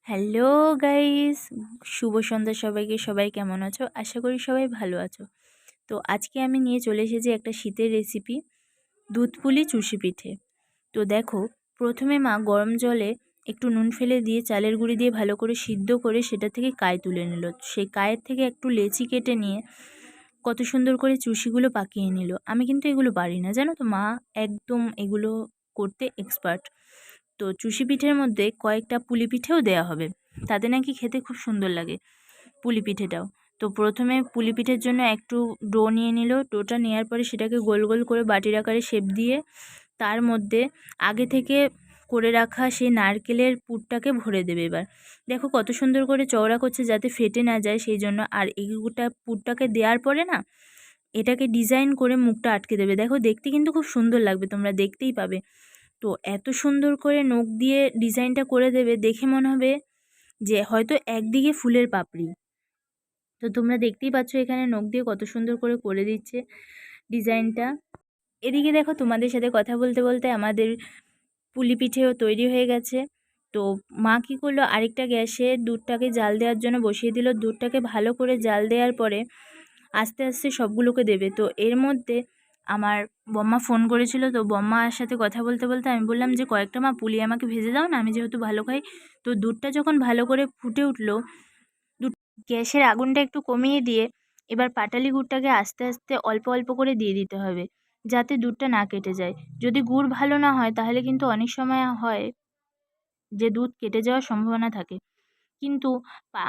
Hello guys, শুভ সন্ধ্যা সবাইকে। সবাই কেমন আছো? আশা করি সবাই ভালো আছো। তো আজকে আমি নিয়ে চলে এসেছি একটা শীতের রেসিপি, দুধ পুলি চুষি পিঠে। তো দেখো, প্রথমে মা গরম জলে একটু নুন ফেলে দিয়ে চালের গুঁড়ি দিয়ে ভালো করে সিদ্ধ করে সেটা থেকে কাই তুলে নিল। সেই কায়ের থেকে একটু লেচি কেটে নিয়ে কত সুন্দর করে চুষিগুলো পাকিয়ে নিল। আমি কিন্তু এগুলো পারি না, জানো তো, মা একদম এগুলো করতে এক্সপার্ট। তো চুষি পিঠের মধ্যে কয়েকটা পুলি পিঠেও দেওয়া হবে, তাতে নাকি খেতে খুব সুন্দর লাগে পুলি পিঠেটাও। তো প্রথমে পুলি পিঠের জন্য একটু ডো নিয়ে নিল। ডোটা নেওয়ার পরে সেটাকে গোল গোল করে বাটির আকারে শেপ দিয়ে তার মধ্যে আগে থেকে করে রাখা সেই নারকেলের পুরটাকে ভরে দেবে। এবার দেখো কত সুন্দর করে চওড়া করছে যাতে ফেটে না যায় সেই জন্য। আর এইটা পুরটাকে দেওয়ার পরে না, এটাকে ডিজাইন করে মুখটা আটকে দেবে। দেখো দেখতে কিন্তু খুব সুন্দর লাগবে, তোমরা দেখতেই পাবে। তো এত সুন্দর করে নখ দিয়ে ডিজাইনটা করে দেবে, দেখে মনে হবে যে হয়তো একদিকে ফুলের পাপড়ি। তো তোমরা দেখতেই পাচ্ছ এখানে নখ দিয়ে কত সুন্দর করে করে দিচ্ছে ডিজাইনটা। এদিকে দেখো, তোমাদের সাথে কথা বলতে বলতে আমাদের পুলি পিঠেও তৈরি হয়ে গেছে। তো মা কী করলো, আরেকটা গ্যাসে দুধটাকে জাল দেওয়ার জন্য বসিয়ে দিল। দুধটাকে ভালো করে জাল দেওয়ার পরে আস্তে আস্তে সবগুলোকে দেবে। তো এর মধ্যে আমার বম্মা ফোন করেছিল। তো বম্মার সাথে কথা বলতে বলতে আমি বললাম যে কয়েকটা মা পুলি আমাকে ভেজে দাও না, আমি যেহেতু ভালো খাই। তো দুধটা যখন ভালো করে ফুটে উঠলো, দুধ গ্যাসের আগুনটা একটু কমিয়ে দিয়ে এবার পাটালি গুড়টাকে আস্তে আস্তে অল্প অল্প করে দিয়ে দিতে হবে, যাতে দুধটা না কেটে যায়। যদি গুড় ভালো না হয় তাহলে কিন্তু অনেক সময় হয় যে দুধ কেটে যাওয়ার সম্ভাবনা থাকে। কিন্তু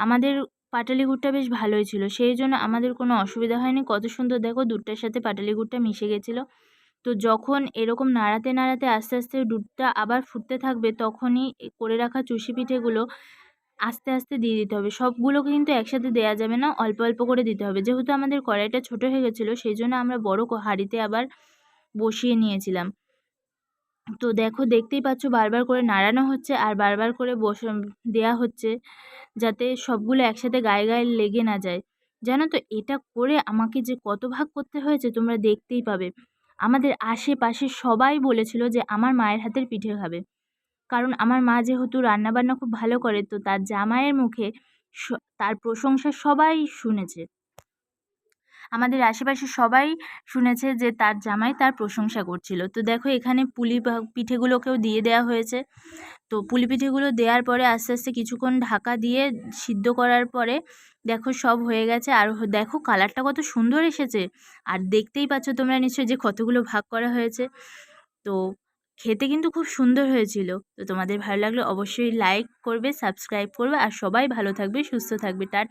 আমাদের পাটালি গুড়টা বেশ ভালোই ছিল, সেই জন্য আমাদের কোনো অসুবিধা হয়নি। কত সুন্দর দেখো দুধটার সাথে পাটালি গুড়টা মিশে গেছিলো। তো যখন এরকম নাড়াতে নাড়াতে আস্তে আস্তে দুধটা আবার ফুটতে থাকবে, তখনই করে রাখা চুষি পিঠেগুলো আস্তে আস্তে দিয়ে দিতে হবে। সবগুলোকে কিন্তু একসাথে দেওয়া যাবে না, অল্প অল্প করে দিতে হবে। যেহেতু আমাদের কড়াইটা ছোট হয়ে গেছিলো সেই জন্য আমরা বড় হাঁড়িতে আবার বসিয়ে নিয়েছিলাম। তো দেখো দেখতেই পাচ্ছ বারবার করে নাড়ানো হচ্ছে আর বারবার করে দেয়া হচ্ছে, যাতে সবগুলো একসাথে গায়ে গায়ে লেগে না যায়। জানো তো, এটা করে আমাকে যে কত ভাগ করতে হয়েছে তোমরা দেখতেই পাবে। আমাদের আশেপাশে সবাই বলেছিল যে আমার মায়ের হাতের পিঠে খাবে, কারণ আমার মা যেহেতু রান্নাবান্না খুব ভালো করে। তো তার জামাইয়ের মুখে তার প্রশংসা সবাই শুনেছে। আমাদের আশেপাশে সবাই শুনেছে যে তার জামাই তার প্রশংসা করছিল। তো দেখো এখানে পিঠেগুলোকেও দিয়ে দেওয়া হয়েছে। তো পুলি পিঠেগুলো দেওয়ার পরে আস্তে আস্তে কিছুক্ষণ ঢাকা দিয়ে সিদ্ধ করার পরে দেখো সব হয়ে গেছে। আর দেখো কালারটা কত সুন্দর এসেছে। আর দেখতেই পাচ্ছ তোমরা নিশ্চয়ই যে কতগুলো ভাগ করা হয়েছে। তো খেতে কিন্তু খুব সুন্দর হয়েছিল। তো তোমাদের ভালো লাগলে অবশ্যই লাইক করবে, সাবস্ক্রাইব করবে, আর সবাই ভালো থাকবে, সুস্থ থাকবে।